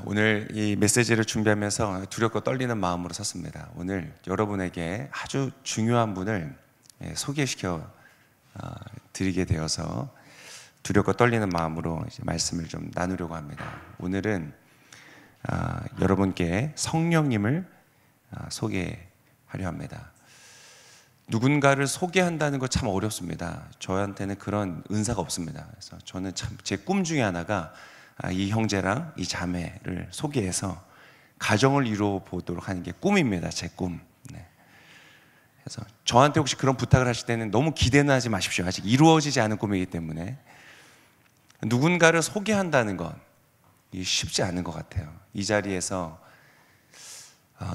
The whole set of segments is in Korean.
오늘 이 메시지를 준비하면서 두렵고 떨리는 마음으로 섰습니다. 오늘 여러분에게 아주 중요한 분을 소개시켜 드리게 되어서 두렵고 떨리는 마음으로 이제 말씀을 좀 나누려고 합니다. 오늘은 여러분께 성령님을 소개하려 합니다. 누군가를 소개한다는 거 참 어렵습니다. 저한테는 그런 은사가 없습니다. 그래서 저는 참 제 꿈 중에 하나가 이 형제랑 이 자매를 소개해서 가정을 이루어 보도록 하는 게 꿈입니다. 제 꿈. 그래서 저한테 혹시 그런 부탁을 하실 때는 너무 기대는 하지 마십시오. 아직 이루어지지 않은 꿈이기 때문에. 누군가를 소개한다는 건 쉽지 않은 것 같아요. 이 자리에서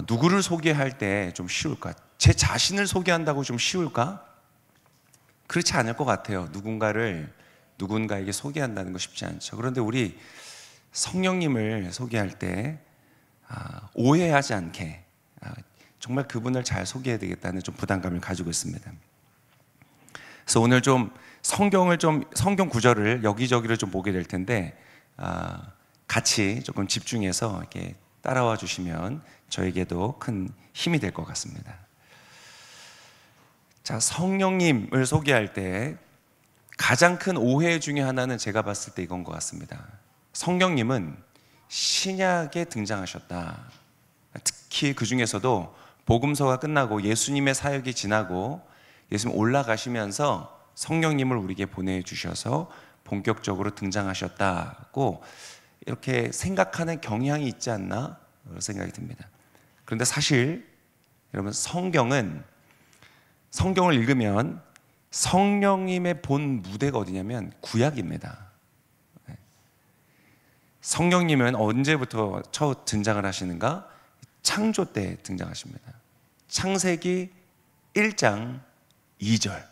누구를 소개할 때 좀 쉬울까? 제 자신을 소개한다고 좀 쉬울까? 그렇지 않을 것 같아요. 누군가에게 소개한다는 거 쉽지 않죠. 그런데 우리 성령님을 소개할 때 오해하지 않게 정말 그분을 잘 소개해야 되겠다는 좀 부담감을 가지고 있습니다. 그래서 오늘 좀 성경 구절을 여기저기를 좀 보게 될 텐데 같이 조금 집중해서 이렇게 따라와 주시면 저에게도 큰 힘이 될 것 같습니다. 자, 성령님을 소개할 때 가장 큰 오해 중에 하나는 제가 봤을 때 이건 것 같습니다. 성령님은 신약에 등장하셨다. 특히 그 중에서도 복음서가 끝나고 예수님의 사역이 지나고 예수님 올라가시면서 성령님을 우리에게 보내주셔서 본격적으로 등장하셨다고 이렇게 생각하는 경향이 있지 않나 생각이 듭니다. 그런데 사실 여러분 성경을 읽으면 성령님의 본 무대가 어디냐면 구약입니다. 성령님은 언제부터 처음 등장을 하시는가? 창조 때 등장하십니다. 창세기 1장 2절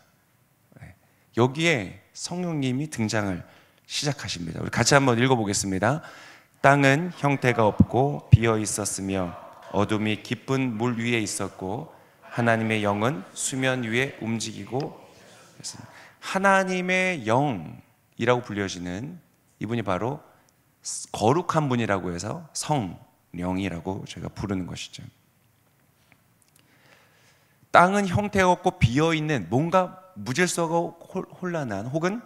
여기에 성령님이 등장을 시작하십니다. 우리 같이 한번 읽어보겠습니다. 땅은 형태가 없고 비어 있었으며 어둠이 깊은 물 위에 있었고 하나님의 영은 수면 위에 움직이고 있습니다. 하나님의 영이라고 불려지는 이분이 바로 거룩한 분이라고 해서 성령이라고 저희가 부르는 것이죠. 땅은 형태가 없고 비어있는 뭔가 무질서하고 혼란한 혹은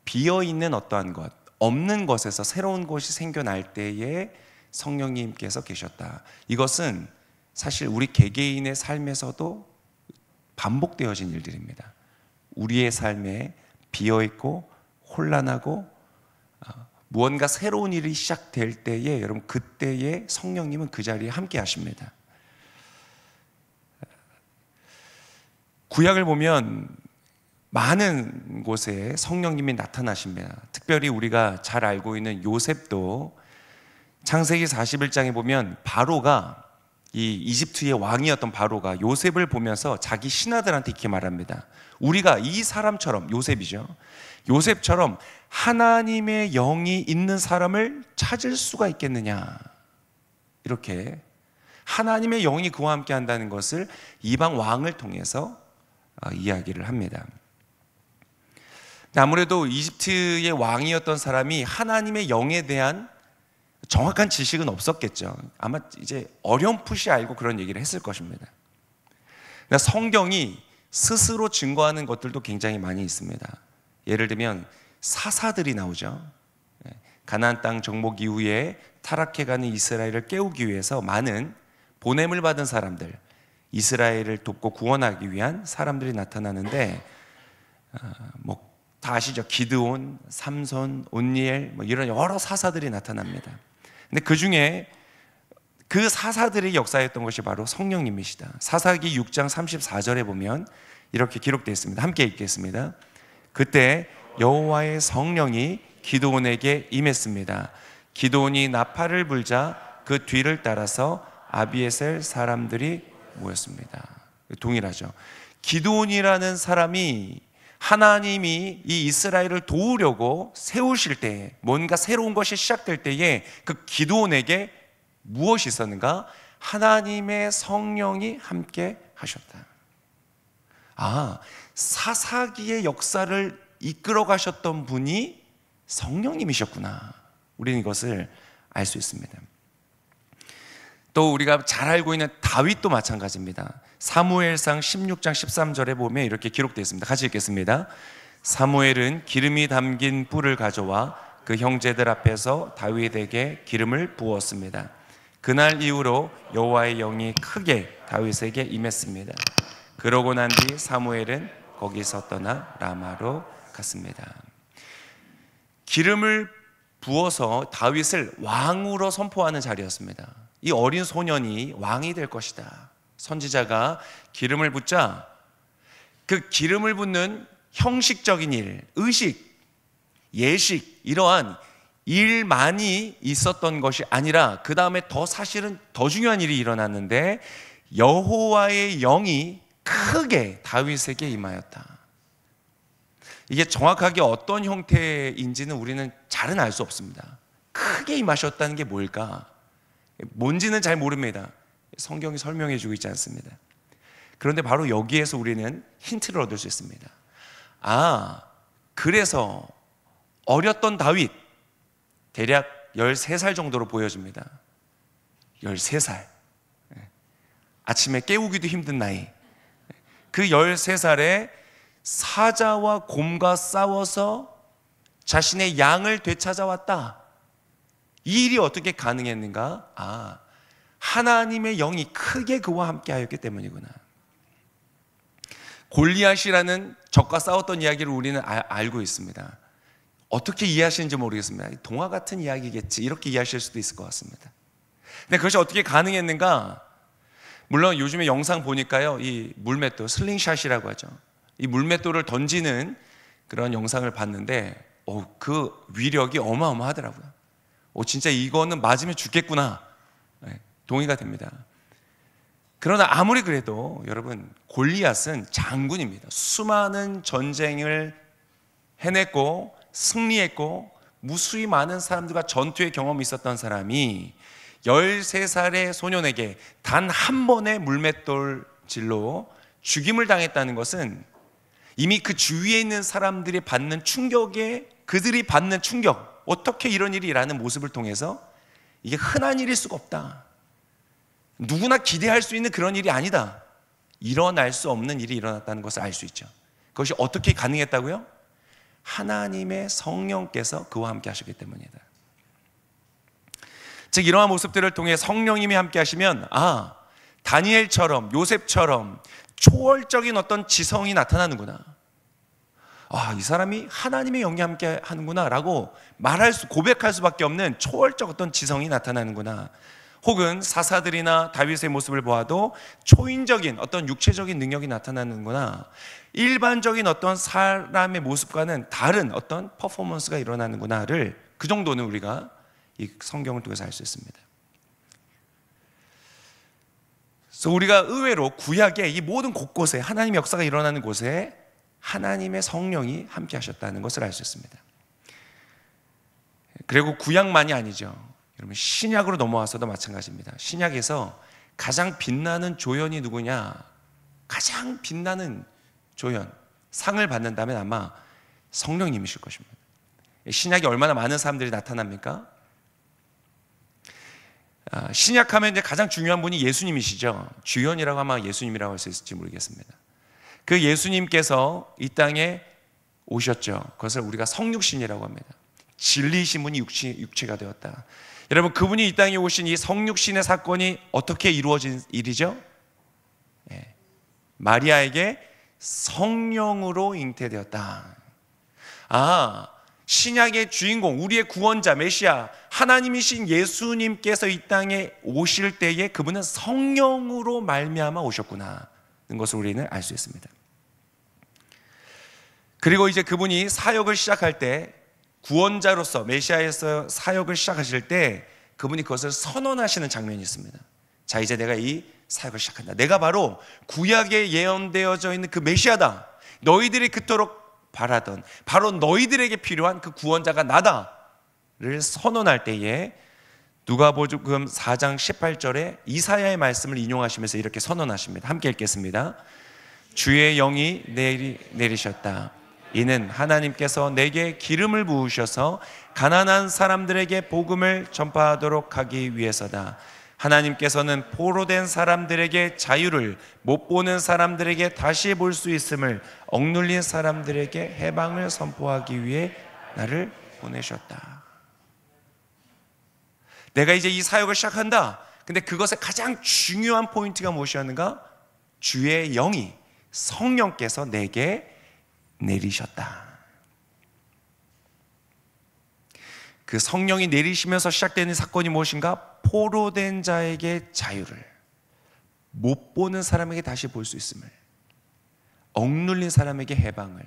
비어있는 어떠한 것, 없는 것에서 새로운 것이 생겨날 때에 성령님께서 계셨다. 이것은 사실 우리 개개인의 삶에서도 반복되어진 일들입니다. 우리의 삶에 비어있고 혼란하고 무언가 새로운 일이 시작될 때에 여러분 그때에 성령님은 그 자리에 함께 하십니다. 구약을 보면 많은 곳에 성령님이 나타나십니다. 특별히 우리가 잘 알고 있는 요셉도 창세기 41장에 보면 바로가 이 이집트의 왕이었던 바로가 요셉을 보면서 자기 신하들한테 이렇게 말합니다. 우리가 이 사람처럼 요셉이죠. 요셉처럼 하나님의 영이 있는 사람을 찾을 수가 있겠느냐. 이렇게 하나님의 영이 그와 함께 한다는 것을 이방 왕을 통해서 이야기를 합니다. 아무래도 이집트의 왕이었던 사람이 하나님의 영에 대한 정확한 지식은 없었겠죠. 아마 이제 어렴풋이 알고 그런 얘기를 했을 것입니다. 성경이 스스로 증거하는 것들도 굉장히 많이 있습니다. 예를 들면 사사들이 나오죠. 가나안 땅 정복 이후에 타락해가는 이스라엘을 깨우기 위해서 많은 보냄을 받은 사람들, 이스라엘을 돕고 구원하기 위한 사람들이 나타나는데 다 아시죠? 기드온, 삼손, 온니엘 이런 여러 사사들이 나타납니다. 근데 그 중에 그 사사들의 역사였던 것이 바로 성령님이시다. 사사기 6장 34절에 보면 이렇게 기록되어 있습니다. 함께 읽겠습니다. 그때 여호와의 성령이 기드온에게 임했습니다. 기드온이 나팔을 불자 그 뒤를 따라서 아비에셀 사람들이 모였습니다. 동일하죠. 기드온이라는 사람이 하나님이 이 이스라엘을 도우려고 세우실 때에 뭔가 새로운 것이 시작될 때에 그 기드온에게 무엇이 있었는가? 하나님의 성령이 함께 하셨다. 사사기의 역사를 이끌어 가셨던 분이 성령님이셨구나. 우리는 이것을 알 수 있습니다. 또 우리가 잘 알고 있는 다윗도 마찬가지입니다. 사무엘상 16장 13절에 보면 이렇게 기록되어 있습니다. 같이 읽겠습니다. 사무엘은 기름이 담긴 뿔을 가져와 그 형제들 앞에서 다윗에게 기름을 부었습니다. 그날 이후로 여호와의 영이 크게 다윗에게 임했습니다. 그러고 난 뒤 사무엘은 거기서 떠나 라마로 갔습니다. 기름을 부어서 다윗을 왕으로 선포하는 자리였습니다. 이 어린 소년이 왕이 될 것이다. 선지자가 기름을 붓자 그 기름을 붓는 형식적인 일, 의식, 예식 이러한 일만이 있었던 것이 아니라 그 다음에 사실은 더 중요한 일이 일어났는데 여호와의 영이 크게 다윗에게 임하였다. 이게 정확하게 어떤 형태인지는 우리는 잘은 알 수 없습니다. 크게 임하셨다는 게 뭘까? 뭔지는 잘 모릅니다. 성경이 설명해 주고 있지 않습니다. 그런데 바로 여기에서 우리는 힌트를 얻을 수 있습니다. 그래서 어렸던 다윗, 대략 13살 정도로 보여집니다. 13살. 아침에 깨우기도 힘든 나이. 그 13살에 사자와 곰과 싸워서 자신의 양을 되찾아왔다. 이 일이 어떻게 가능했는가? 하나님의 영이 크게 그와 함께 하였기 때문이구나. 골리앗이라는 적과 싸웠던 이야기를 우리는 알고 있습니다. 어떻게 이해하시는지 모르겠습니다. 동화 같은 이야기겠지 이렇게 이해하실 수도 있을 것 같습니다. 근데 그것이 어떻게 가능했는가? 물론 요즘에 영상 보니까요, 이 물맷돌, 슬링샷이라고 하죠. 이 물맷돌을 던지는 그런 영상을 봤는데 그 위력이 어마어마하더라고요. 진짜 이거는 맞으면 죽겠구나. 동의가 됩니다. 그러나 아무리 그래도 여러분, 골리앗은 장군입니다. 수많은 전쟁을 해냈고 승리했고 무수히 많은 사람들과 전투의 경험이 있었던 사람이 13살의 소년에게 단 한 번의 물맷돌질로 죽임을 당했다는 것은 이미 그 주위에 있는 사람들이 받는 충격에 그들이 받는 충격, 어떻게 이런 일이 일어나는 모습을 통해서 이게 흔한 일일 수가 없다. 누구나 기대할 수 있는 그런 일이 아니다. 일어날 수 없는 일이 일어났다는 것을 알 수 있죠. 그것이 어떻게 가능했다고요? 하나님의 성령께서 그와 함께 하셨기 때문이다. 즉 이러한 모습들을 통해 성령님이 함께 하시면 다니엘처럼 요셉처럼 초월적인 어떤 지성이 나타나는구나. 이 사람이 하나님의 영이 함께 하는구나 라고 고백할 수밖에 없는 초월적 어떤 지성이 나타나는구나. 혹은 사사들이나 다윗의 모습을 보아도 초인적인 어떤 육체적인 능력이 나타나는구나. 일반적인 어떤 사람의 모습과는 다른 어떤 퍼포먼스가 일어나는구나를 그 정도는 우리가 이 성경을 통해서 알 수 있습니다. 그래서 우리가 의외로 구약의 이 모든 곳곳에 하나님의 역사가 일어나는 곳에 하나님의 성령이 함께 하셨다는 것을 알 수 있습니다. 그리고 구약만이 아니죠. 여러분 신약으로 넘어와서도 마찬가지입니다. 신약에서 가장 빛나는 조연이 누구냐? 가장 빛나는 조연, 상을 받는다면 아마 성령님이실 것입니다. 신약에 얼마나 많은 사람들이 나타납니까? 신약하면 이제 가장 중요한 분이 예수님이시죠. 주연이라고 하면 예수님이라고 할 수 있을지 모르겠습니다. 그 예수님께서 이 땅에 오셨죠. 그것을 우리가 성육신이라고 합니다. 진리이신 분이 육체가 되었다. 여러분 그분이 이 땅에 오신 이 성육신의 사건이 어떻게 이루어진 일이죠? 마리아에게 성령으로 잉태되었다. 신약의 주인공, 우리의 구원자 메시아 하나님이신 예수님께서 이 땅에 오실 때에 그분은 성령으로 말미암아 오셨구나 는 것을 우리는 알 수 있습니다. 그리고 이제 그분이 사역을 시작할 때, 구원자로서 메시아에서 사역을 시작하실 때 그분이 그것을 선언하시는 장면이 있습니다. 자, 이제 내가 이 사역을 시작한다. 내가 바로 구약에 예언되어져 있는 그 메시아다. 너희들이 그토록 바라던 바로 너희들에게 필요한 그 구원자가 나다를 선언할 때에 누가복음 4장 18절에 이사야의 말씀을 인용하시면서 이렇게 선언하십니다. 함께 읽겠습니다. 주의 영이 내리셨다. 이는 하나님께서 내게 기름을 부으셔서 가난한 사람들에게 복음을 전파하도록 하기 위해서다. 하나님께서는 포로된 사람들에게 자유를, 못 보는 사람들에게 다시 볼 수 있음을, 억눌린 사람들에게 해방을 선포하기 위해 나를 보내셨다. 내가 이제 이 사역을 시작한다. 근데 그것의 가장 중요한 포인트가 무엇이었는가? 주의 영이, 성령께서 내게 내리셨다. 그 성령이 내리시면서 시작되는 사건이 무엇인가? 포로된 자에게 자유를, 못 보는 사람에게 다시 볼 수 있음을, 억눌린 사람에게 해방을.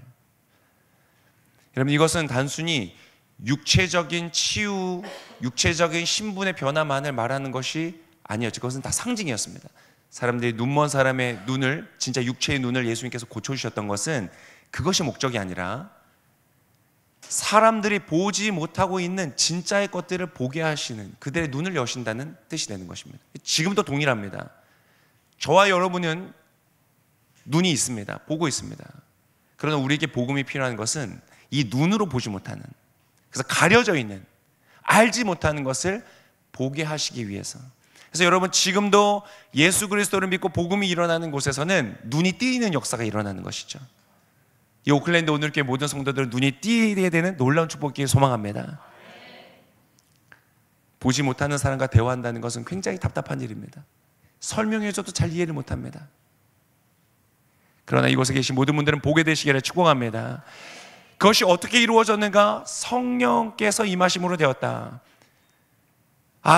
여러분, 이것은 단순히 육체적인 치유, 육체적인 신분의 변화만을 말하는 것이 아니었죠. 그것은 다 상징이었습니다. 사람들이 눈먼 사람의 눈을, 진짜 육체의 눈을 예수님께서 고쳐주셨던 것은 그것이 목적이 아니라 사람들이 보지 못하고 있는 진짜의 것들을 보게 하시는, 그들의 눈을 여신다는 뜻이 되는 것입니다. 지금도 동일합니다. 저와 여러분은 눈이 있습니다. 보고 있습니다. 그러나 우리에게 복음이 필요한 것은 이 눈으로 보지 못하는, 그래서 가려져 있는, 알지 못하는 것을 보게 하시기 위해서. 그래서 여러분, 지금도 예수 그리스도를 믿고 복음이 일어나는 곳에서는 눈이 띄이는 역사가 일어나는 것이죠. 이 오클랜드 오늘교회 모든 성도들은 눈이 띄게 되는 놀라운 축복이 소망합니다. 보지 못하는 사람과 대화한다는 것은 굉장히 답답한 일입니다. 설명해줘도 잘 이해를 못합니다. 그러나 이곳에 계신 모든 분들은 보게 되시기를 축복합니다. 그것이 어떻게 이루어졌는가? 성령께서 임하심으로 되었다.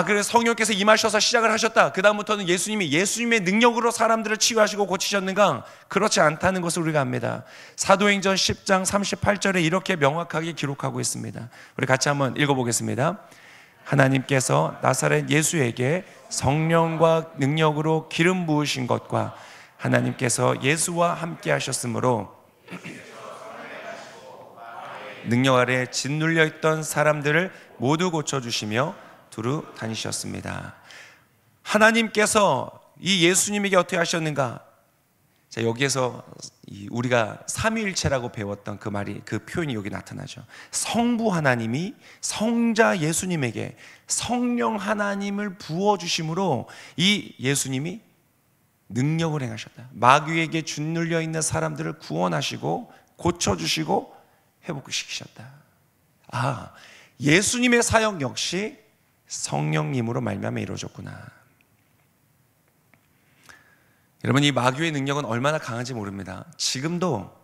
그래서 성령께서 임하셔서 시작을 하셨다. 그 다음부터는 예수님의 능력으로 사람들을 치유하시고 고치셨는가? 그렇지 않다는 것을 우리가 압니다. 사도행전 10장 38절에 이렇게 명확하게 기록하고 있습니다. 우리 같이 한번 읽어보겠습니다. 하나님께서 나사렛 예수에게 성령과 능력으로 기름 부으신 것과 하나님께서 예수와 함께 하셨으므로 능력 아래 짓눌려 있던 사람들을 모두 고쳐주시며 두루 다니셨습니다. 하나님께서 이 예수님에게 어떻게 하셨는가? 자, 여기에서 우리가 삼위일체라고 배웠던 그 말이, 그 표현이 여기 나타나죠. 성부 하나님이 성자 예수님에게 성령 하나님을 부어주심으로 이 예수님이 능력을 행하셨다. 마귀에게 짓눌려 있는 사람들을 구원하시고 고쳐주시고 회복시키셨다. 예수님의 사역 역시 성령님으로 말미암아 이루어졌구나. 여러분, 이 마귀의 능력은 얼마나 강한지 모릅니다. 지금도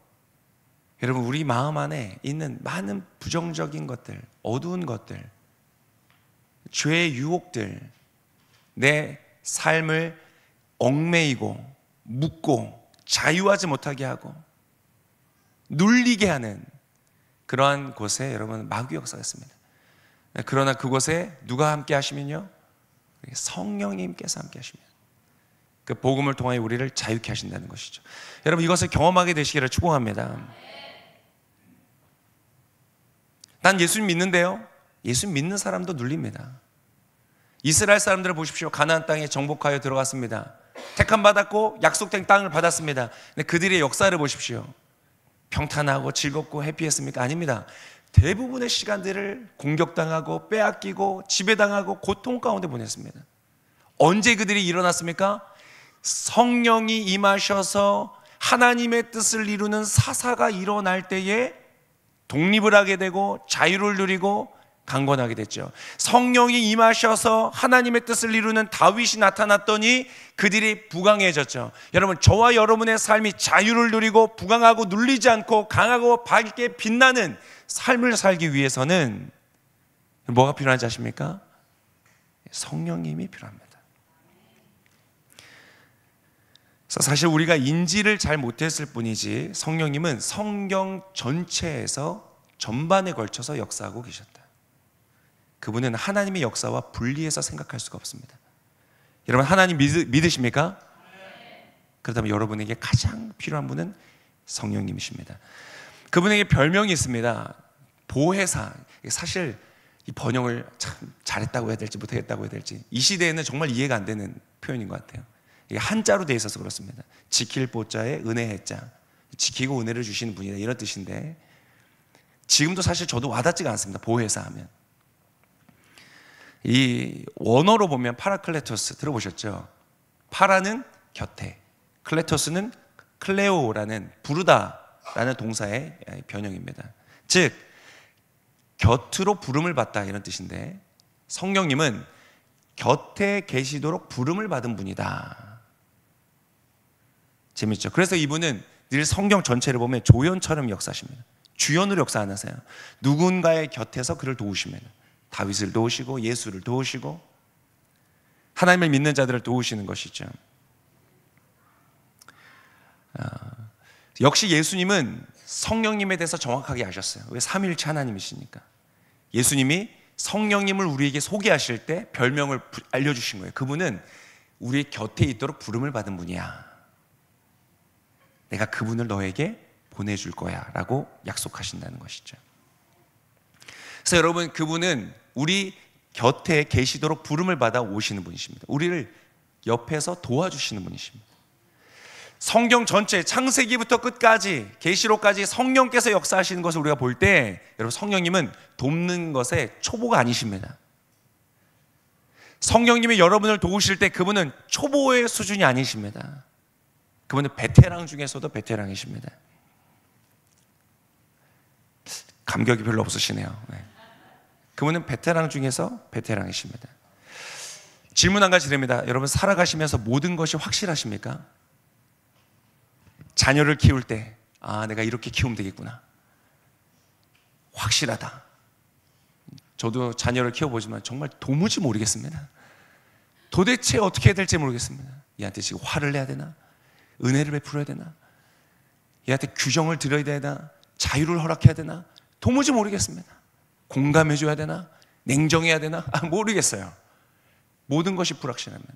여러분, 우리 마음 안에 있는 많은 부정적인 것들, 어두운 것들, 죄의 유혹들, 내 삶을 얽매이고 묶고 자유하지 못하게 하고 눌리게 하는 그러한 곳에 여러분 마귀 역사가 있습니다. 그러나 그곳에 누가 함께 하시면요? 성령님께서 함께 하시면 그 복음을 통하여 우리를 자유케 하신다는 것이죠. 여러분, 이것을 경험하게 되시기를 축복합니다. 난 예수님 믿는데요. 예수님 믿는 사람도 눌립니다. 이스라엘 사람들을 보십시오. 가나안 땅에 정복하여 들어갔습니다. 택함 받았고 약속된 땅을 받았습니다. 근데 그들의 역사를 보십시오. 평탄하고 즐겁고 해피했습니까? 아닙니다. 대부분의 시간들을 공격당하고 빼앗기고 지배당하고 고통 가운데 보냈습니다. 언제 그들이 일어났습니까? 성령이 임하셔서 하나님의 뜻을 이루는 사사가 일어날 때에 독립을 하게 되고 자유를 누리고 강건하게 됐죠. 성령이 임하셔서 하나님의 뜻을 이루는 다윗이 나타났더니 그들이 부강해졌죠. 여러분, 저와 여러분의 삶이 자유를 누리고 부강하고 눌리지 않고 강하고 밝게 빛나는 삶을 살기 위해서는 뭐가 필요한지 아십니까? 성령님이 필요합니다. 그래서 사실 우리가 인지를 잘 못했을 뿐이지 성령님은 성경 전체에서 전반에 걸쳐서 역사하고 계셨다. 그분은 하나님의 역사와 분리해서 생각할 수가 없습니다. 여러분, 하나님 믿으십니까? 그렇다면 여러분에게 가장 필요한 분은 성령님이십니다. 그분에게 별명이 있습니다. 보혜사. 사실 이 번역을 참 잘했다고 해야 될지 못하겠다고 해야 될지 이 시대에는 정말 이해가 안 되는 표현인 것 같아요. 이게 한자로 되어 있어서 그렇습니다. 지킬 보자에 은혜 해자, 지키고 은혜를 주시는 분이다, 이런 뜻인데 지금도 사실 저도 와닿지가 않습니다. 보혜사 하면. 이 원어로 보면 파라클레토스 들어보셨죠? 파라는 곁에, 클레토스는 클레오라는 부르다라는 동사의 변형입니다. 즉 곁으로 부름을 받다 이런 뜻인데, 성령님은 곁에 계시도록 부름을 받은 분이다. 재밌죠? 그래서 이분은 늘 성경 전체를 보면 조연처럼 역사하십니다. 주연으로 역사 안 하세요. 누군가의 곁에서 그를 도우십니다. 다윗을 도우시고 예수를 도우시고 하나님을 믿는 자들을 도우시는 것이죠. 역시 예수님은 성령님에 대해서 정확하게 아셨어요. 왜? 삼위일체 하나님이시니까. 예수님이 성령님을 우리에게 소개하실 때 별명을 알려주신 거예요. 그분은 우리 곁에 있도록 부름을 받은 분이야. 내가 그분을 너에게 보내줄 거야 라고 약속하신다는 것이죠. 그래서 여러분, 그분은 우리 곁에 계시도록 부름을 받아 오시는 분이십니다. 우리를 옆에서 도와주시는 분이십니다. 성경 전체 창세기부터 끝까지 계시록까지 성령께서 역사하시는 것을 우리가 볼 때, 여러분, 성령님은 돕는 것의 초보가 아니십니다. 성령님이 여러분을 도우실 때 그분은 초보의 수준이 아니십니다. 그분은 베테랑 중에서도 베테랑이십니다. 감격이 별로 없으시네요. 네. 그분은 베테랑 중에서 베테랑이십니다. 질문 한 가지 드립니다. 여러분, 살아가시면서 모든 것이 확실하십니까? 자녀를 키울 때, 아, 내가 이렇게 키우면 되겠구나. 확실하다. 저도 자녀를 키워보지만 정말 도무지 모르겠습니다. 도대체 어떻게 해야 될지 모르겠습니다. 얘한테 지금 화를 내야 되나? 은혜를 베풀어야 되나? 얘한테 규정을 들여야 되나? 자유를 허락해야 되나? 도무지 모르겠습니다. 공감해줘야 되나? 냉정해야 되나? 모르겠어요. 모든 것이 불확실합니다.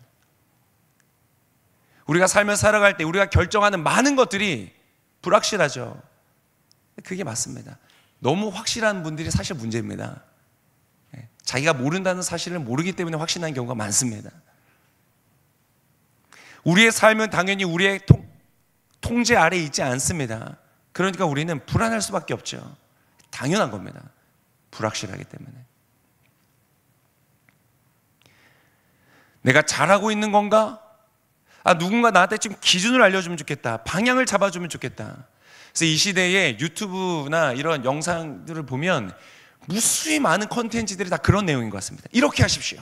우리가 살면서 살아갈 때 우리가 결정하는 많은 것들이 불확실하죠. 그게 맞습니다. 너무 확실한 분들이 사실 문제입니다. 자기가 모른다는 사실을 모르기 때문에 확신하는 경우가 많습니다. 우리의 삶은 당연히 우리의 통제 아래에 있지 않습니다. 그러니까 우리는 불안할 수밖에 없죠. 당연한 겁니다. 불확실하기 때문에. 내가 잘하고 있는 건가? 누군가 나한테 좀 기준을 알려주면 좋겠다. 방향을 잡아주면 좋겠다. 그래서 이 시대에 유튜브나 이런 영상들을 보면 무수히 많은 콘텐츠들이 다 그런 내용인 것 같습니다. 이렇게 하십시오.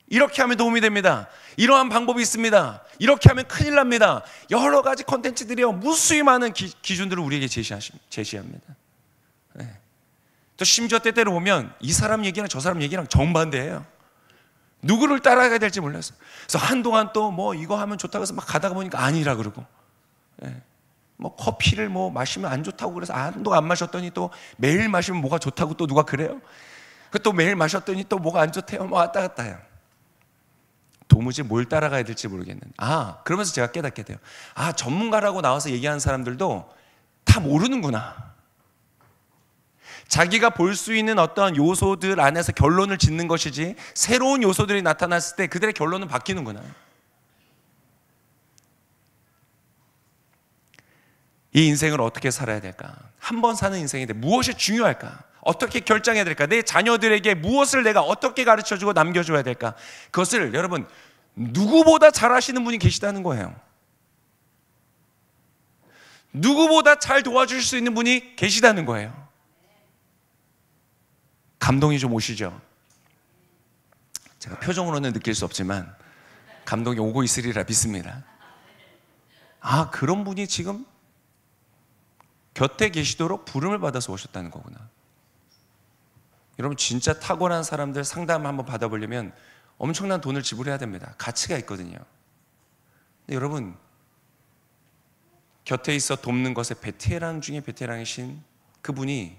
이렇게 하면 도움이 됩니다. 이러한 방법이 있습니다. 이렇게 하면 큰일 납니다. 여러 가지 콘텐츠들이요, 무수히 많은 기준들을 우리에게 제시합니다. 네. 또 심지어 때때로 보면 이 사람 얘기랑 저 사람 얘기랑 정반대예요. 누구를 따라가야 될지 몰랐어요. 그래서 한동안 또 뭐 이거 하면 좋다고 해서 막 가다가 보니까 아니라 그러고, 네. 뭐 커피를 뭐 마시면 안 좋다고 그래서 한동안 안 마셨더니 또 매일 마시면 뭐가 좋다고 또 누가 그래요? 또 매일 마셨더니 또 뭐가 안 좋대요. 뭐 왔다 갔다 해요. 도무지 뭘 따라가야 될지 모르겠는. 그러면서 제가 깨닫게 돼요. 전문가라고 나와서 얘기하는 사람들도 다 모르는구나. 자기가 볼 수 있는 어떤 요소들 안에서 결론을 짓는 것이지, 새로운 요소들이 나타났을 때 그들의 결론은 바뀌는구나. 이 인생을 어떻게 살아야 될까? 한 번 사는 인생인데 무엇이 중요할까? 어떻게 결정해야 될까? 내 자녀들에게 무엇을 내가 어떻게 가르쳐주고 남겨줘야 될까? 그것을 여러분, 누구보다 잘 아시는 분이 계시다는 거예요. 누구보다 잘 도와주실 수 있는 분이 계시다는 거예요. 감동이 좀 오시죠? 제가 표정으로는 느낄 수 없지만 감동이 오고 있으리라 믿습니다. 그런 분이 지금 곁에 계시도록 부름을 받아서 오셨다는 거구나. 여러분, 진짜 탁월한 사람들 상담 한번 받아보려면 엄청난 돈을 지불해야 됩니다. 가치가 있거든요. 근데 여러분, 곁에 있어 돕는 것에 베테랑 중에 베테랑이신 그분이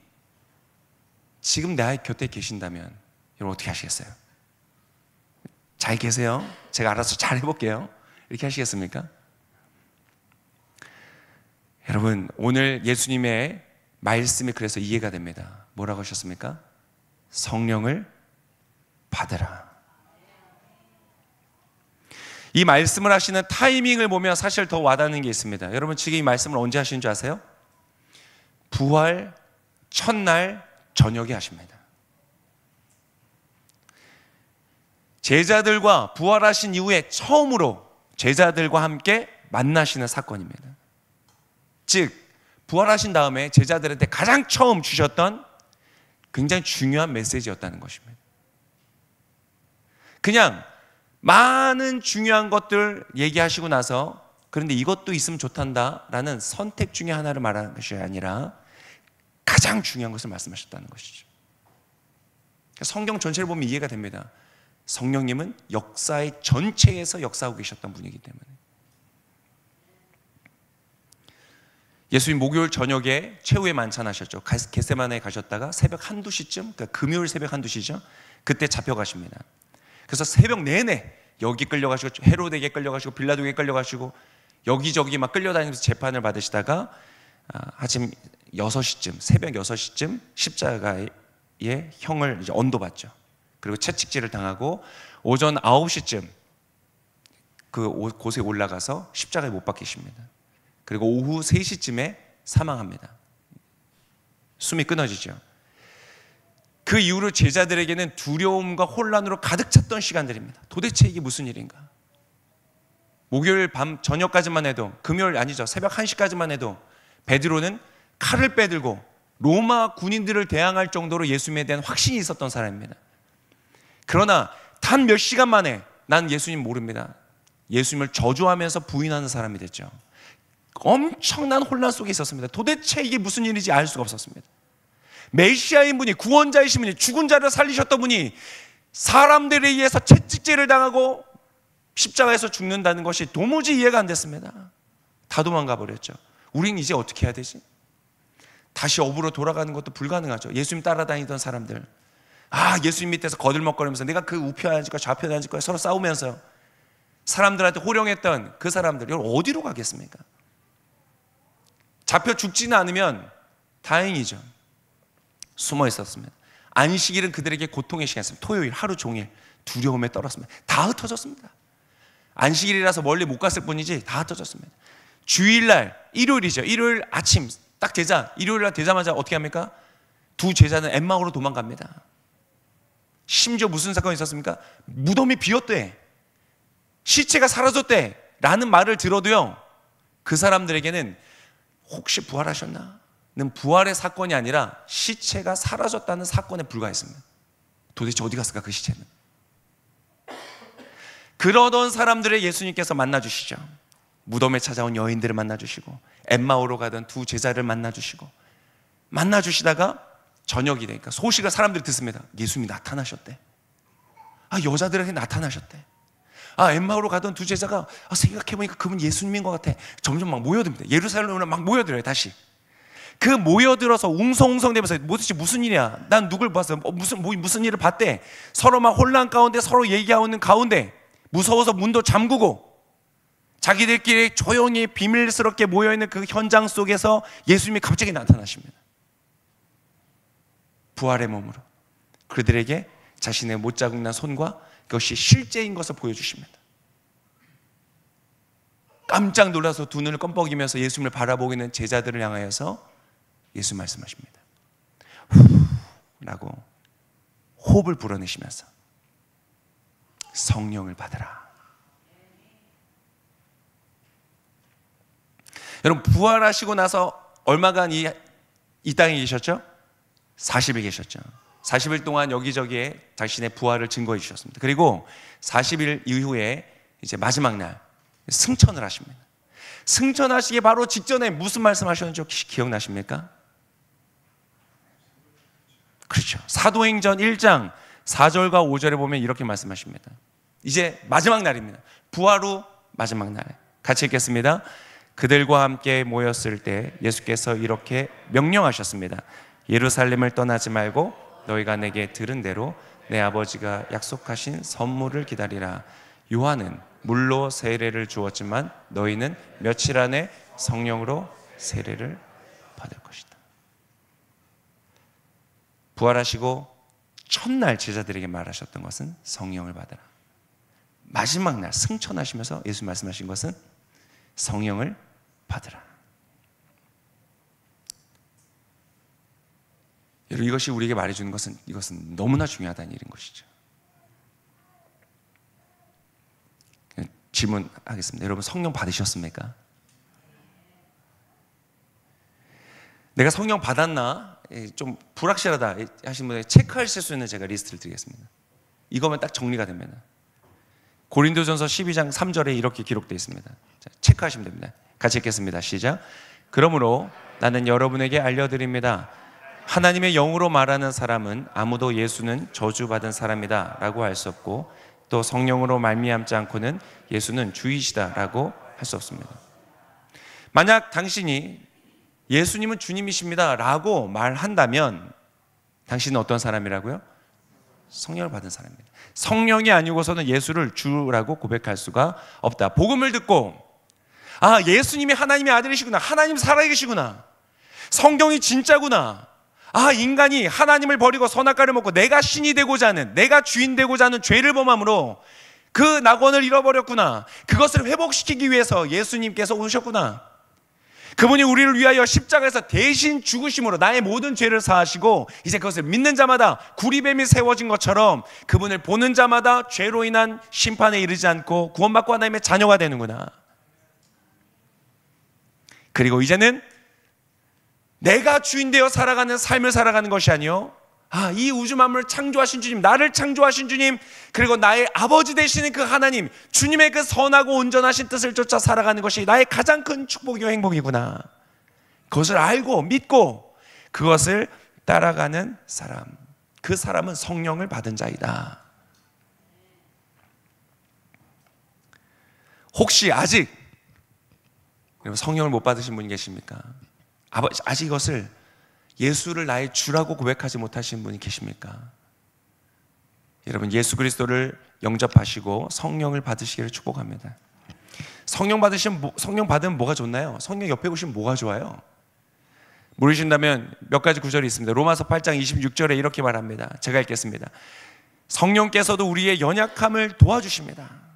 지금 내 곁에 계신다면 여러분 어떻게 하시겠어요? 잘 계세요? 제가 알아서 잘 해볼게요. 이렇게 하시겠습니까? 여러분, 오늘 예수님의 말씀이 그래서 이해가 됩니다. 뭐라고 하셨습니까? 성령을 받으라. 이 말씀을 하시는 타이밍을 보면 사실 더 와닿는 게 있습니다. 여러분, 지금 이 말씀을 언제 하시는 줄 아세요? 부활 첫날 저녁에 하십니다. 제자들과 부활하신 이후에 처음으로 제자들과 함께 만나시는 사건입니다. 즉 부활하신 다음에 제자들한테 가장 처음 주셨던 굉장히 중요한 메시지였다는 것입니다. 그냥 많은 중요한 것들 얘기하시고 나서 그런데 이것도 있으면 좋단다라는 선택 중에 하나를 말하는 것이 아니라 가장 중요한 것을 말씀하셨다는 것이죠. 성경 전체를 보면 이해가 됩니다. 성령님은 역사의 전체에서 역사하고 계셨던 분이기 때문에. 예수님 목요일 저녁에 최후의 만찬하셨죠. 겟세마네에 가셨다가 새벽 한두 시쯤, 그러니까 금요일 새벽 한두 시죠. 그때 잡혀가십니다. 그래서 새벽 내내 여기 끌려가시고 헤로데에게 끌려가시고 빌라도에게 끌려가시고 여기저기 막 끌려다니면서 재판을 받으시다가 아침 6시쯤, 새벽 6시쯤 십자가의 형을 이제 언도받죠. 그리고 채찍질을 당하고 오전 9시쯤 곳에 올라가서 십자가에 못 박히십니다. 그리고 오후 3시쯤에 사망합니다. 숨이 끊어지죠. 그 이후로 제자들에게는 두려움과 혼란으로 가득 찼던 시간들입니다. 도대체 이게 무슨 일인가? 목요일 밤 저녁까지만 해도, 금요일 아니죠, 새벽 1시까지만 해도 베드로는 칼을 빼들고 로마 군인들을 대항할 정도로 예수님에 대한 확신이 있었던 사람입니다. 그러나 단 몇 시간 만에 난 예수님 모릅니다. 예수님을 저주하면서 부인하는 사람이 됐죠. 엄청난 혼란 속에 있었습니다. 도대체 이게 무슨 일인지 알 수가 없었습니다. 메시아인 분이, 구원자이신 분이, 죽은 자를 살리셨던 분이 사람들에 의해서 채찍질을 당하고 십자가에서 죽는다는 것이 도무지 이해가 안 됐습니다. 다 도망가 버렸죠. 우리는 이제 어떻게 해야 되지? 다시 업으로 돌아가는 것도 불가능하죠. 예수님 따라다니던 사람들, 예수님 밑에서 거들먹거리면서 내가 그 우편에 앉을 거야 좌편에 앉을 거야 서로 싸우면서 사람들한테 호령했던 그 사람들, 여러분 어디로 가겠습니까? 잡혀 죽지는 않으면 다행이죠. 숨어 있었습니다. 안식일은 그들에게 고통의 시간이었습니다. 토요일 하루 종일 두려움에 떨었습니다. 다 흩어졌습니다. 안식일이라서 멀리 못 갔을 뿐이지 다 흩어졌습니다. 주일날, 일요일이죠. 일요일 아침 딱 되자, 일요일날 되자마자 어떻게 합니까? 두 제자는 엠마오로 도망갑니다. 심지어 무슨 사건이 있었습니까? 무덤이 비었대, 시체가 사라졌대 라는 말을 들어도요, 그 사람들에게는 혹시 부활하셨나? 는 부활의 사건이 아니라 시체가 사라졌다는 사건에 불과했습니다. 도대체 어디 갔을까 그 시체는? 그러던 사람들을 예수님께서 만나주시죠. 무덤에 찾아온 여인들을 만나주시고 엠마오로 가던 두 제자를 만나주시다가 저녁이 되니까 소식을 사람들이 듣습니다. 예수님이 나타나셨대. 여자들에게 나타나셨대. 엠마오로 가던 두 제자가 생각해보니까 그분 예수님인 것 같아. 점점 막 모여듭니다. 예루살렘으로 막 모여들어요. 다시 그 모여들어서 웅성웅성대면서 도대체 무슨 일이야? 난 누굴 봤어? 무슨 일을 봤대? 서로 막 혼란 가운데 서로 얘기하고 있는 가운데 무서워서 문도 잠그고 자기들끼리 조용히 비밀스럽게 모여있는 그 현장 속에서 예수님이 갑자기 나타나십니다. 부활의 몸으로 그들에게 자신의 못 자국난 손과 그것이 실제인 것을 보여주십니다. 깜짝 놀라서 두 눈을 껌뻑이면서 예수님을 바라보고 있는 제자들을 향하여서 예수 말씀하십니다. 라고 호흡을 불어내시면서 성령을 받으라. 여러분, 부활하시고 나서 얼마간 이 땅에 계셨죠? 40일 계셨죠. 40일 동안 여기저기에 자신의 부활을 증거해 주셨습니다. 그리고 40일 이후에 이제 마지막 날 승천을 하십니다. 승천하시기 바로 직전에 무슨 말씀하셨는지 혹시 기억나십니까? 그렇죠. 사도행전 1장 4절과 5절에 보면 이렇게 말씀하십니다. 이제 마지막 날입니다. 부활 후 마지막 날. 같이 읽겠습니다. 그들과 함께 모였을 때 예수께서 이렇게 명령하셨습니다. 예루살렘을 떠나지 말고 너희가 내게 들은 대로 내 아버지가 약속하신 선물을 기다리라. 요한은 물로 세례를 주었지만 너희는 며칠 안에 성령으로 세례를 받을 것이다. 부활하시고 첫날 제자들에게 말하셨던 것은 성령을 받으라. 마지막 날 승천하시면서 예수 말씀하신 것은 성령을 받으라. 여러분, 이것이 우리에게 말해주는 것은 이것은 너무나 중요하다는 일인 것이죠. 질문하겠습니다. 여러분, 성령 받으셨습니까? 내가 성령 받았나? 좀 불확실하다 하신 분에게 체크하실 수 있는 제가 리스트를 드리겠습니다. 이거면 딱 정리가 됩니다. 고린도전서 12장 3절에 이렇게 기록되어 있습니다. 자, 체크하시면 됩니다. 같이 읽겠습니다. 시작. 그러므로 나는 여러분에게 알려드립니다. 하나님의 영으로 말하는 사람은 아무도 예수는 저주받은 사람이다 라고 할 수 없고, 또 성령으로 말미암지 않고는 예수는 주이시다 라고 할 수 없습니다. 만약 당신이 예수님은 주님이십니다 라고 말한다면 당신은 어떤 사람이라고요? 성령을 받은 사람입니다. 성령이 아니고서는 예수를 주라고 고백할 수가 없다. 복음을 듣고, 아, 예수님이 하나님의 아들이시구나, 하나님 살아계시구나, 성경이 진짜구나, 아, 인간이 하나님을 버리고 선악과를 먹고 내가 신이 되고자 하는, 내가 주인 되고자 하는 죄를 범함으로 그 낙원을 잃어버렸구나, 그것을 회복시키기 위해서 예수님께서 오셨구나, 그분이 우리를 위하여 십자가에서 대신 죽으심으로 나의 모든 죄를 사하시고 이제 그것을 믿는 자마다 구리뱀이 세워진 것처럼 그분을 보는 자마다 죄로 인한 심판에 이르지 않고 구원받고 하나님의 자녀가 되는구나. 그리고 이제는 내가 주인 되어 살아가는 삶을 살아가는 것이 아니요, 아, 이 우주 만물을 창조하신 주님, 나를 창조하신 주님, 그리고 나의 아버지 되시는 그 하나님, 주님의 그 선하고 온전하신 뜻을 쫓아 살아가는 것이 나의 가장 큰 축복이요 행복이구나. 그것을 알고 믿고 그것을 따라가는 사람, 그 사람은 성령을 받은 자이다. 혹시 아직 성령을 못 받으신 분이 계십니까? 아직 이것을 예수를 나의 주라고 고백하지 못하신 분이 계십니까? 여러분, 예수 그리스도를 영접하시고 성령을 받으시기를 축복합니다. 성령 받으면 뭐가 좋나요? 성령 옆에 오시면 뭐가 좋아요? 모르신다면 몇 가지 구절이 있습니다. 로마서 8장 26절에 이렇게 말합니다. 제가 읽겠습니다. 성령께서도 우리의 연약함을 도와주십니다.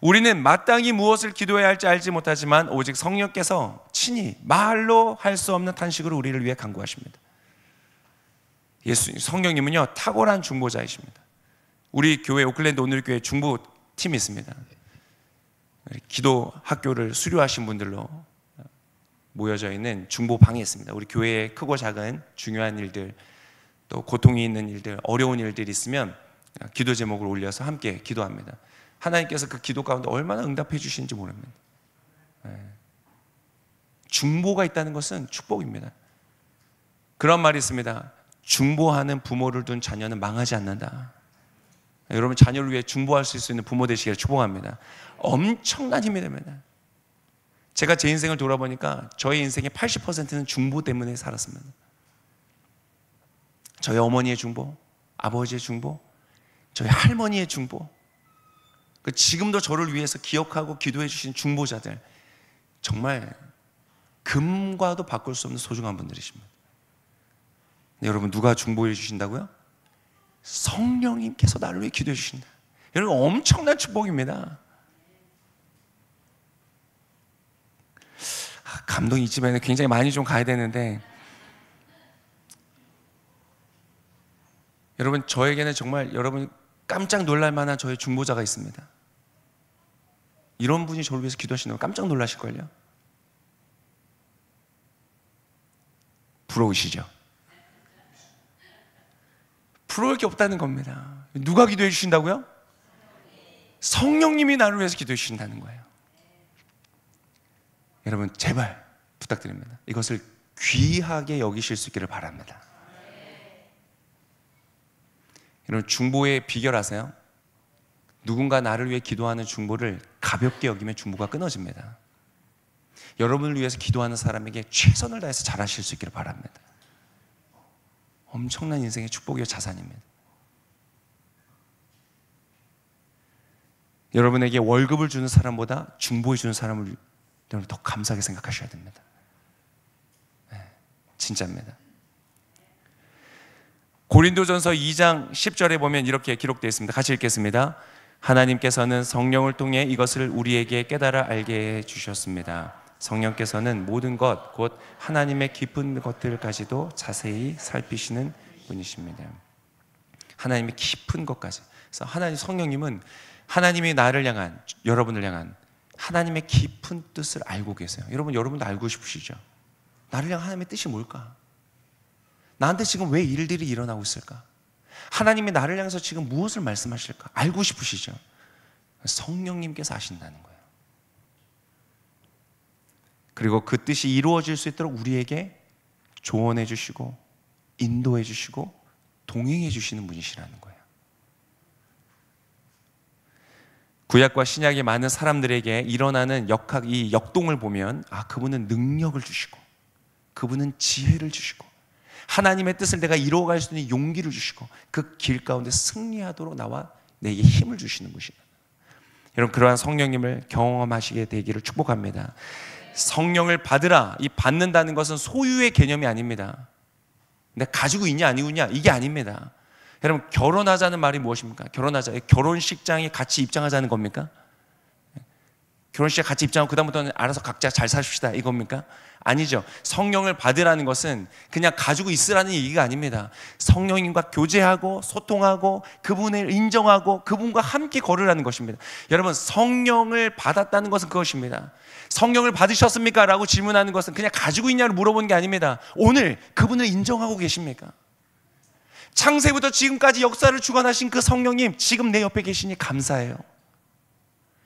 우리는 마땅히 무엇을 기도해야 할지 알지 못하지만 오직 성령께서 친히 말로 할 수 없는 탄식으로 우리를 위해 간구하십니다. 성령님은요, 탁월한 중보자이십니다. 우리 교회 오클랜드 오늘교회 중보팀이 있습니다. 기도 학교를 수료하신 분들로 모여져 있는 중보방이 있습니다. 우리 교회에 크고 작은 중요한 일들, 또 고통이 있는 일들, 어려운 일들이 있으면 기도 제목을 올려서 함께 기도합니다. 하나님께서 그 기도 가운데 얼마나 응답해 주시는지 모릅니다. 중보가 있다는 것은 축복입니다. 그런 말이 있습니다. 중보하는 부모를 둔 자녀는 망하지 않는다. 여러분, 자녀를 위해 중보할 수 있는 부모 되시기를 축복합니다. 엄청난 힘이 됩니다. 제가 제 인생을 돌아보니까 저의 인생의 80%는 중보 때문에 살았습니다. 저희 어머니의 중보, 아버지의 중보, 저희 할머니의 중보, 지금도 저를 위해서 기억하고 기도해 주신 중보자들, 정말 금과도 바꿀 수 없는 소중한 분들이십니다. 여러분, 누가 중보해 주신다고요? 성령님께서 나를 위해 기도해 주신다. 여러분, 엄청난 축복입니다. 감동이 있지만 굉장히 많이 좀 가야 되는데, 여러분, 저에게는 정말 여러분 깜짝 놀랄 만한 저의 중보자가 있습니다. 이런 분이 저를 위해서 기도하시는 거 깜짝 놀라실걸요? 부러우시죠? 부러울 게 없다는 겁니다. 누가 기도해 주신다고요? 성령님이 나를 위해서 기도해 주신다는 거예요. 여러분, 제발 부탁드립니다. 이것을 귀하게 여기실 수 있기를 바랍니다. 여러분, 중보의 비결 아세요? 누군가 나를 위해 기도하는 중보를 가볍게 여기면 중보가 끊어집니다. 여러분을 위해서 기도하는 사람에게 최선을 다해서 잘하실 수 있기를 바랍니다. 엄청난 인생의 축복이요 자산입니다. 여러분에게 월급을 주는 사람보다 중보해 주는 사람을 여러분 더 감사하게 생각하셔야 됩니다. 네, 진짜입니다. 고린도전서 2장 10절에 보면 이렇게 기록되어 있습니다. 같이 읽겠습니다. 하나님께서는 성령을 통해 이것을 우리에게 깨달아 알게 해 주셨습니다. 성령께서는 모든 것, 곧 하나님의 깊은 것들까지도 자세히 살피시는 분이십니다. 하나님의 깊은 것까지. 그래서 하나님, 성령님은 하나님이 나를 향한, 여러분을 향한 하나님의 깊은 뜻을 알고 계세요. 여러분도 알고 싶으시죠? 나를 향한 하나님의 뜻이 뭘까? 나한테 지금 왜 일들이 일어나고 있을까? 하나님이 나를 향해서 지금 무엇을 말씀하실까? 알고 싶으시죠? 성령님께서 아신다는 거예요. 그리고 그 뜻이 이루어질 수 있도록 우리에게 조언해 주시고 인도해 주시고 동행해 주시는 분이시라는 거예요. 구약과 신약의 많은 사람들에게 일어나는 이 역동을 보면 그분은 능력을 주시고 그분은 지혜를 주시고 하나님의 뜻을 내가 이루어갈 수 있는 용기를 주시고 그 길 가운데 승리하도록 나와 내게 힘을 주시는 분이시다. 여러분, 그러한 성령님을 경험하시게 되기를 축복합니다. 성령을 받으라. 이 받는다는 것은 소유의 개념이 아닙니다. 내가 가지고 있냐 아니고 있냐 이게 아닙니다. 여러분, 결혼하자는 말이 무엇입니까? 결혼하자. 결혼식장에 같이 입장하자는 겁니까? 결혼식장에 같이 입장하고 그다음부터는 알아서 각자 잘 사십시다 이겁니까? 아니죠. 성령을 받으라는 것은 그냥 가지고 있으라는 얘기가 아닙니다. 성령님과 교제하고 소통하고 그분을 인정하고 그분과 함께 걸으라는 것입니다. 여러분, 성령을 받았다는 것은 그것입니다. 성령을 받으셨습니까? 라고 질문하는 것은 그냥 가지고 있냐를 물어보는 게 아닙니다. 오늘 그분을 인정하고 계십니까? 창세부터 지금까지 역사를 주관하신 그 성령님, 지금 내 옆에 계시니 감사해요.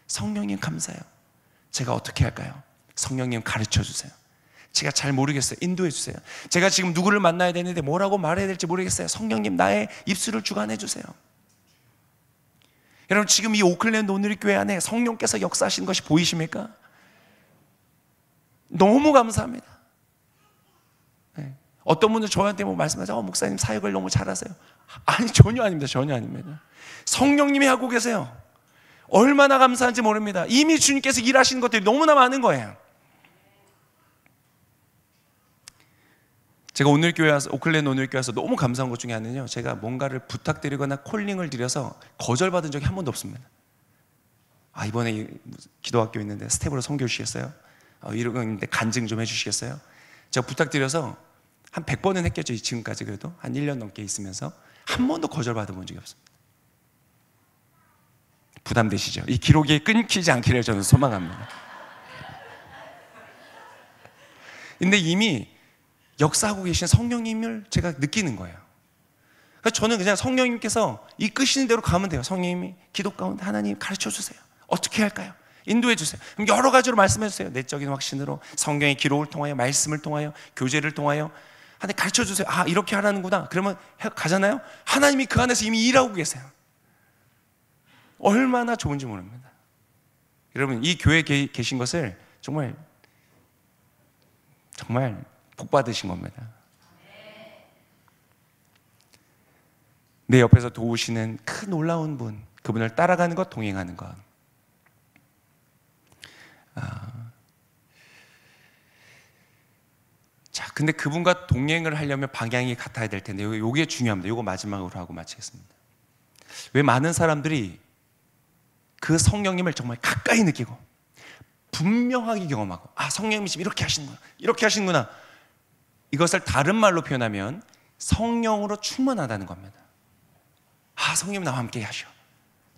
성령님 감사해요. 제가 어떻게 할까요? 성령님 가르쳐 주세요. 제가 잘 모르겠어요. 인도해 주세요. 제가 지금 누구를 만나야 되는데 뭐라고 말해야 될지 모르겠어요. 성령님 나의 입술을 주관해 주세요. 여러분, 지금 이 오클랜드 오늘교회 안에 성령께서 역사하신 것이 보이십니까? 너무 감사합니다. 네. 어떤 분은 저한테 말씀하세요. 목사님 사역을 너무 잘하세요. 아니, 전혀 아닙니다. 전혀 아닙니다. 성령님이 하고 계세요. 얼마나 감사한지 모릅니다. 이미 주님께서 일하시는 것들이 너무나 많은 거예요. 제가 오클랜드 오늘교회 와서 너무 감사한 것 중에 하나는요, 제가 뭔가를 부탁드리거나 콜링을 드려서 거절받은 적이 한 번도 없습니다. 이번에 기도학교 있는데 스텝으로 선교 주시겠어요? 이러고 있는데 간증 좀 해주시겠어요? 제가 부탁드려서 한 100번은 했겠죠. 지금까지 그래도 한 1년 넘게 있으면서 한 번도 거절받아 본 적이 없습니다. 부담되시죠? 이 기록이 끊기지 않기를 저는 소망합니다. 근데 이미 역사하고 계신 성령님을 제가 느끼는 거예요. 그러니까 저는 그냥 성령님께서 이끄시는 대로 가면 돼요. 성령님이 기도 가운데 하나님 가르쳐 주세요. 어떻게 할까요? 인도해 주세요. 그럼 여러 가지로 말씀해 주세요. 내적인 확신으로, 성경의 기록을 통하여, 말씀을 통하여, 교제를 통하여 하나님 가르쳐 주세요. 이렇게 하라는구나. 그러면 가잖아요. 하나님이 그 안에서 이미 일하고 계세요. 얼마나 좋은지 모릅니다. 여러분, 이 교회에 계신 것을 정말 복 받으신 겁니다. 내 옆에서 도우시는 그 놀라운 분, 그분을 따라가는 것, 동행하는 것. 자, 근데 그분과 동행을 하려면 방향이 같아야 될 텐데, 이게 중요합니다. 이거 마지막으로 하고 마치겠습니다. 왜 많은 사람들이 그 성령님을 정말 가까이 느끼고 분명하게 경험하고, 성령님이 지금 이렇게 하시는구나, 이렇게 하시는구나, 이것을 다른 말로 표현하면 성령으로 충만하다는 겁니다. 성령님 나와 함께 하셔.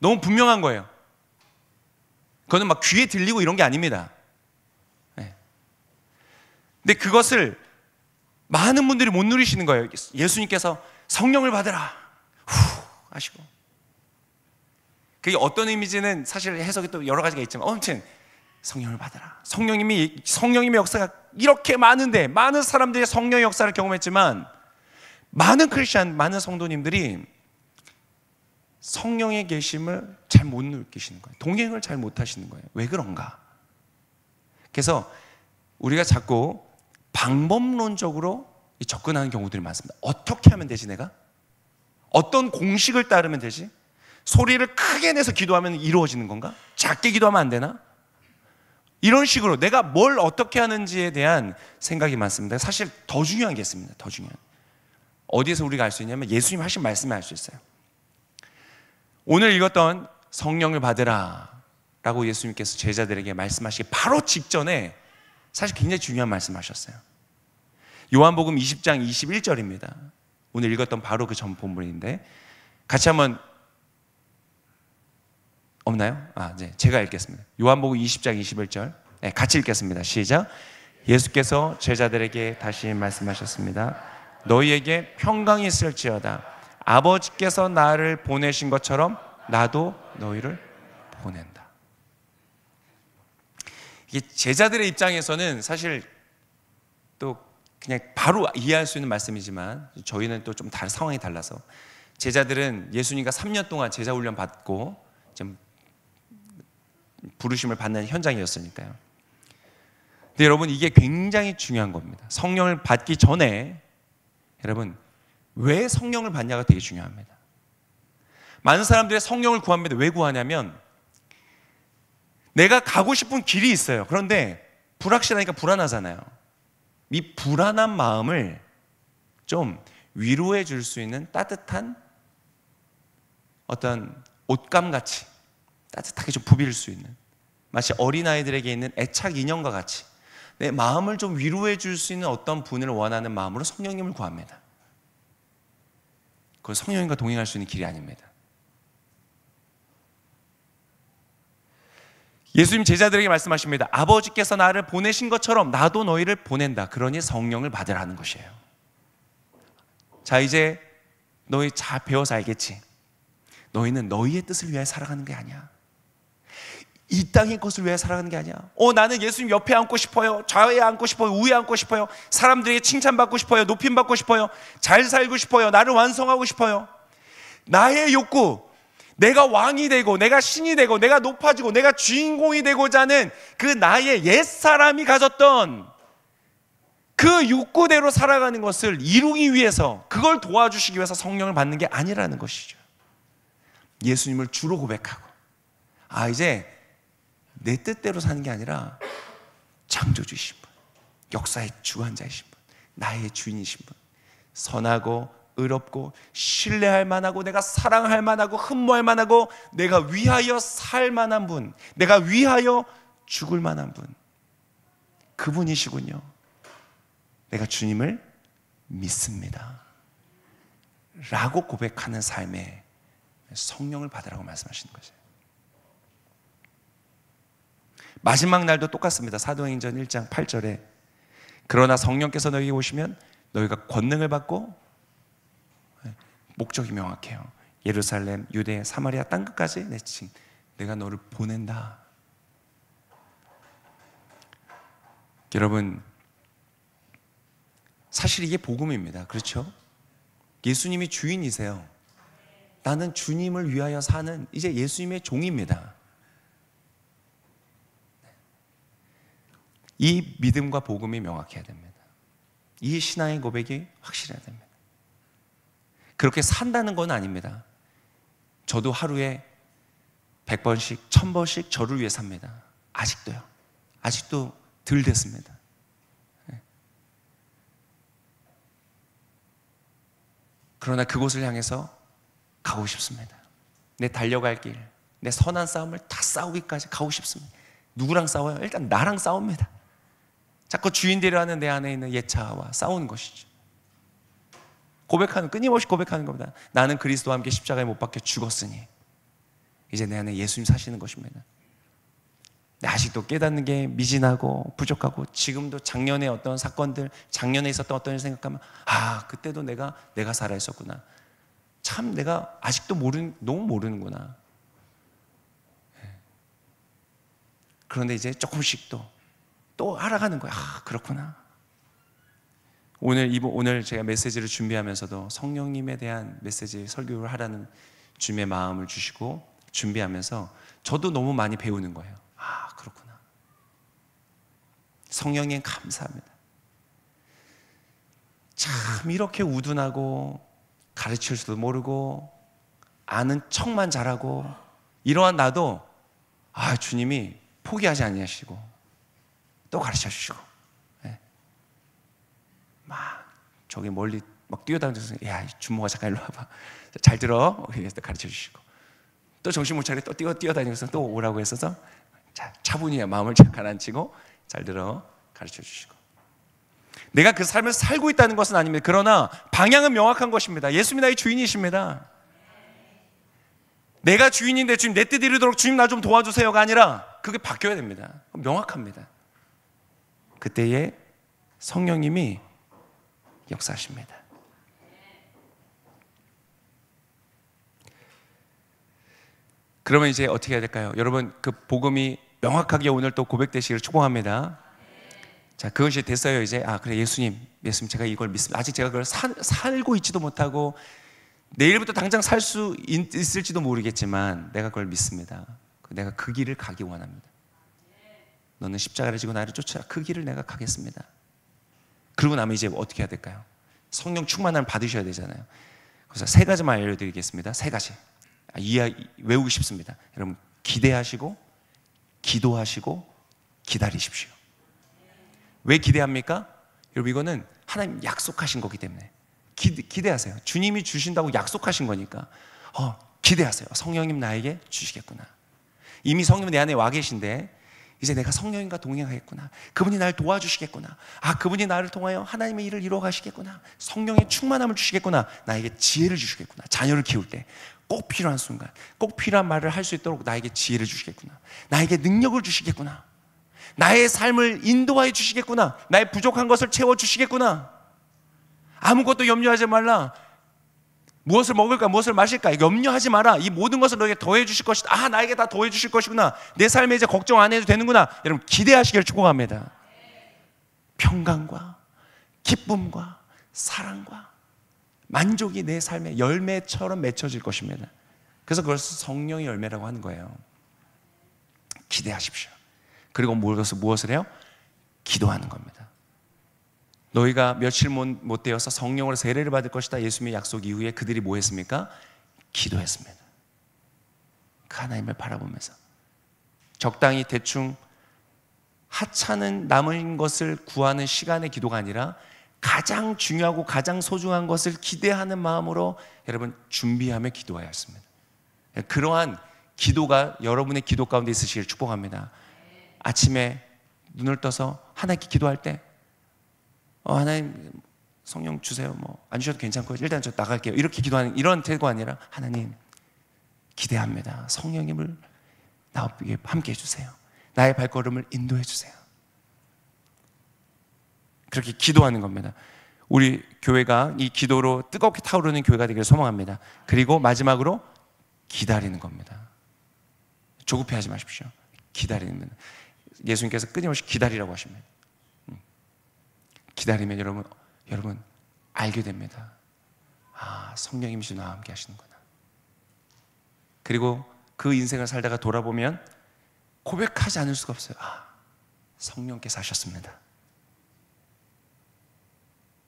너무 분명한 거예요. 그거는 막 귀에 들리고 이런 게 아닙니다. 네. 근데 그것을 많은 분들이 못 누리시는 거예요. 예수님께서 성령을 받으라 후 하시고, 그게 어떤 의미인지는 사실 해석이 또 여러 가지가 있지만, 아무튼 성령을 받으라. 성령님의 역사가 이렇게 많은데, 많은 사람들이 성령의 역사를 경험했지만 많은 크리스찬, 많은 성도님들이 성령의 계심을 잘 못 느끼시는 거예요. 동행을 잘 못 하시는 거예요. 왜 그런가? 그래서 우리가 자꾸 방법론적으로 접근하는 경우들이 많습니다. 어떻게 하면 되지 내가? 어떤 공식을 따르면 되지? 소리를 크게 내서 기도하면 이루어지는 건가? 작게 기도하면 안 되나? 이런 식으로 내가 뭘 어떻게 하는지에 대한 생각이 많습니다. 사실 더 중요한 게 있습니다. 더 중요한. 어디에서 우리가 알 수 있냐면 예수님 하신 말씀을 알 수 있어요. 오늘 읽었던 성령을 받으라 라고 예수님께서 제자들에게 말씀하시기 바로 직전에 사실 굉장히 중요한 말씀하셨어요. 요한복음 20장 21절입니다. 오늘 읽었던 바로 그 전 본문인데 같이 한번 없나요? 네, 제가 읽겠습니다. 요한복음 20장 21절 네, 같이 읽겠습니다. 시작. 예수께서 제자들에게 다시 말씀하셨습니다. 너희에게 평강이 있을지어다. 아버지께서 나를 보내신 것처럼 나도 너희를 보낸다. 이게 제자들의 입장에서는 사실 또 그냥 바로 이해할 수 있는 말씀이지만 저희는 또 좀 다른 상황이 달라서 제자들은 예수님과 3년 동안 제자 훈련 받고 좀 부르심을 받는 현장이었으니까요. 근데 여러분 이게 굉장히 중요한 겁니다. 성령을 받기 전에 여러분 왜 성령을 받냐가 되게 중요합니다. 많은 사람들이 성령을 구합니다. 왜 구하냐면 내가 가고 싶은 길이 있어요. 그런데 불확실하니까 불안하잖아요. 이 불안한 마음을 좀 위로해 줄 수 있는 따뜻한 어떤 옷감같이 따뜻하게 좀 부빌 수 있는 마치 어린아이들에게 있는 애착 인형과 같이 내 마음을 좀 위로해 줄 수 있는 어떤 분을 원하는 마음으로 성령님을 구합니다. 그건 성령님과 동행할 수 있는 길이 아닙니다. 예수님 제자들에게 말씀하십니다. 아버지께서 나를 보내신 것처럼 나도 너희를 보낸다. 그러니 성령을 받으라는 것이에요. 자, 이제 너희 잘 배워서 알겠지? 너희는 너희의 뜻을 위해 살아가는 게 아니야. 이 땅의 것을 위해 살아가는 게 아니야. 나는 예수님 옆에 앉고 싶어요. 좌우에 앉고 싶어요. 우에 앉고 싶어요. 사람들에게 칭찬받고 싶어요. 높임받고 싶어요. 잘 살고 싶어요. 나를 완성하고 싶어요. 나의 욕구, 내가 왕이 되고 내가 신이 되고 내가 높아지고 내가 주인공이 되고자 하는 그 나의 옛사람이 가졌던 그 욕구대로 살아가는 것을 이루기 위해서, 그걸 도와주시기 위해서 성령을 받는 게 아니라는 것이죠. 예수님을 주로 고백하고 이제 내 뜻대로 사는 게 아니라 창조주이신 분, 역사의 주관자이신 분, 나의 주인이신 분, 선하고 의롭고 신뢰할 만하고 내가 사랑할 만하고 흠모할 만하고 내가 위하여 살 만한 분, 내가 위하여 죽을 만한 분, 그분이시군요. 내가 주님을 믿습니다 라고 고백하는 삶에 성령을 받으라고 말씀하시는 거죠. 마지막 날도 똑같습니다. 사도행전 1장 8절에 그러나 성령께서 너희에게 오시면 너희가 권능을 받고, 목적이 명확해요. 예루살렘, 유대, 사마리아 땅끝까지 내가 너를 보낸다. 여러분, 사실 이게 복음입니다. 그렇죠? 예수님이 주인이세요. 나는 주님을 위하여 사는 이제 예수님의 종입니다. 이 믿음과 복음이 명확해야 됩니다. 이 신앙의 고백이 확실해야 됩니다. 그렇게 산다는 건 아닙니다. 저도 하루에 100번씩, 1000번씩 저를 위해 삽니다. 아직도요. 아직도 덜 됐습니다. 그러나 그곳을 향해서 가고 싶습니다. 내 달려갈 길, 내 선한 싸움을 다 싸우기까지 가고 싶습니다. 누구랑 싸워요? 일단 나랑 싸웁니다. 자꾸 주인 되려 하는 내 안에 있는 예차와 싸우는 것이죠. 끊임없이 고백하는 겁니다. 나는 그리스도와 함께 십자가에 못 박혀 죽었으니 이제 내 안에 예수님 사시는 것입니다. 아직도 깨닫는 게 미진하고 부족하고, 지금도 작년에 어떤 사건들, 작년에 있었던 어떤 일 생각하면 그때도 내가 살아있었구나. 참 내가 아직도 너무 모르는구나. 그런데 이제 조금씩 또 알아가는 거야. 그렇구나. 오늘 제가 메시지를 준비하면서도 성령님에 대한 메시지 설교를 하라는 주님의 마음을 주시고 준비하면서 저도 너무 많이 배우는 거예요. 그렇구나. 성령님 감사합니다. 참 이렇게 우둔하고 가르칠 수도 모르고 아는 척만 잘하고 이러한 나도 주님이 포기하지 아니하시고 또 가르쳐 주시고, 막 저기 멀리 막 뛰어다니면서 야, 준모가 잠깐 일로 와봐, 잘 들어, 또 가르쳐 주시고, 또 정신 못 차리게 또 뛰어다니면서 또 오라고 했어서 차분히 마음을 가라앉히고 잘 들어, 가르쳐 주시고, 내가 그 삶을 살고 있다는 것은 아닙니다. 그러나 방향은 명확한 것입니다. 예수님이 나의 주인이십니다. 내가 주인인데 주님 내 뜻 이루도록 주님 나 좀 도와주세요가 아니라 그게 바뀌어야 됩니다. 명확합니다. 그때에 성령님이 역사하십니다. 그러면 이제 어떻게 해야 될까요? 여러분, 그 복음이 명확하게 오늘 또 고백되시기를 축복합니다. 자, 그것이 됐어요. 이제 그래, 예수님 제가 이걸 믿습니다. 아직 제가 그걸 살고 있지도 못하고 내일부터 당장 살 수 있을지도 모르겠지만 내가 그걸 믿습니다. 내가 그 길을 가기 원합니다. 너는 십자가를 지고 나를 쫓아라. 그 길을 내가 가겠습니다. 그러고 나면 이제 어떻게 해야 될까요? 성령 충만함을 받으셔야 되잖아요. 그래서 3가지만 알려드리겠습니다. 3가지 외우기 쉽습니다. 여러분, 기대하시고 기도하시고 기다리십시오. 왜 기대합니까? 여러분, 이거는 하나님 약속하신 거기 때문에 기대하세요. 주님이 주신다고 약속하신 거니까 기대하세요. 성령님 나에게 주시겠구나. 이미 성령은 내 안에 와 계신데 이제 내가 성령님과 동행하겠구나. 그분이 나를 도와주시겠구나. 그분이 나를 통하여 하나님의 일을 이루어 가시겠구나. 성령의 충만함을 주시겠구나. 나에게 지혜를 주시겠구나. 자녀를 키울 때 꼭 필요한 순간, 꼭 필요한 말을 할 수 있도록 나에게 지혜를 주시겠구나. 나에게 능력을 주시겠구나. 나의 삶을 인도하여 주시겠구나. 나의 부족한 것을 채워주시겠구나. 아무것도 염려하지 말라. 무엇을 먹을까, 무엇을 마실까 염려하지 마라. 이 모든 것을 너에게 더해 주실 것이다. 나에게 다 더해 주실 것이구나. 내 삶에 이제 걱정 안 해도 되는구나. 여러분, 기대하시기를 축복합니다. 평강과 기쁨과 사랑과 만족이 내 삶의 열매처럼 맺혀질 것입니다. 그래서 그걸 성령의 열매라고 하는 거예요. 기대하십시오. 그리고 무엇을 해요? 기도하는 겁니다. 너희가 며칠 못 되어서 성령으로 세례를 받을 것이다. 예수님의 약속 이후에 그들이 뭐 했습니까? 기도했습니다. 그 하나님을 바라보면서 적당히 대충 하찮은 남은 것을 구하는 시간의 기도가 아니라 가장 중요하고 가장 소중한 것을 기대하는 마음으로 여러분 준비하며 기도해야 했습니다. 그러한 기도가 여러분의 기도 가운데 있으시길 축복합니다. 아침에 눈을 떠서 하나님께 기도할 때 하나님 성령 주세요. 안 주셔도 괜찮고요. 일단 저 나갈게요. 이렇게 기도하는 이런 태도가 아니라 하나님 기대합니다. 성령님을 나와 함께 해주세요. 나의 발걸음을 인도해 주세요. 그렇게 기도하는 겁니다. 우리 교회가 이 기도로 뜨겁게 타오르는 교회가 되기를 소망합니다. 그리고 마지막으로 기다리는 겁니다. 조급해하지 마십시오. 기다리는 겁니다. 예수님께서 끊임없이 기다리라고 하십니다. 기다리면 여러분 알게 됩니다. 성령님이 나와 함께 하시는구나. 그리고 그 인생을 살다가 돌아보면 고백하지 않을 수가 없어요. 성령께서 하셨습니다.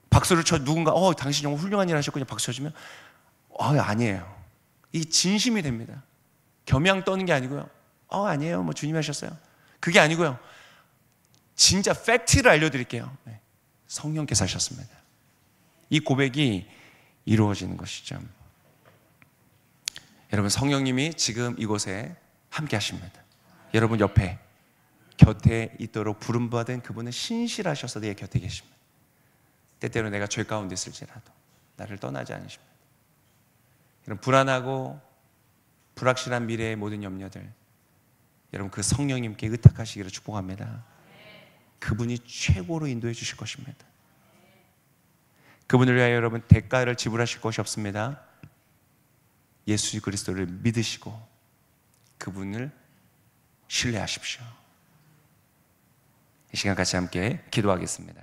박수를 쳐 누군가 당신 정말 훌륭한 일 하셨군요. 박수 쳐주면 아니에요. 이 진심이 됩니다. 겸양 떠는 게 아니고요. 아니에요. 주님이 하셨어요. 그게 아니고요. 진짜 팩트를 알려드릴게요. 성령께서 하셨습니다. 이 고백이 이루어지는 것이죠. 여러분, 성령님이 지금 이곳에 함께 하십니다. 여러분 옆에 곁에 있도록 부름받은 그분은 신실하셔서 내 곁에 계십니다. 때때로 내가 죄 가운데 있을지라도 나를 떠나지 않으십니다. 이런 불안하고 불확실한 미래의 모든 염려들, 여러분 그 성령님께 의탁하시기를 축복합니다. 그분이 최고로 인도해 주실 것입니다. 그분을 위하여 여러분 대가를 지불하실 것이 없습니다. 예수 그리스도를 믿으시고 그분을 신뢰하십시오. 이 시간 같이 함께 기도하겠습니다.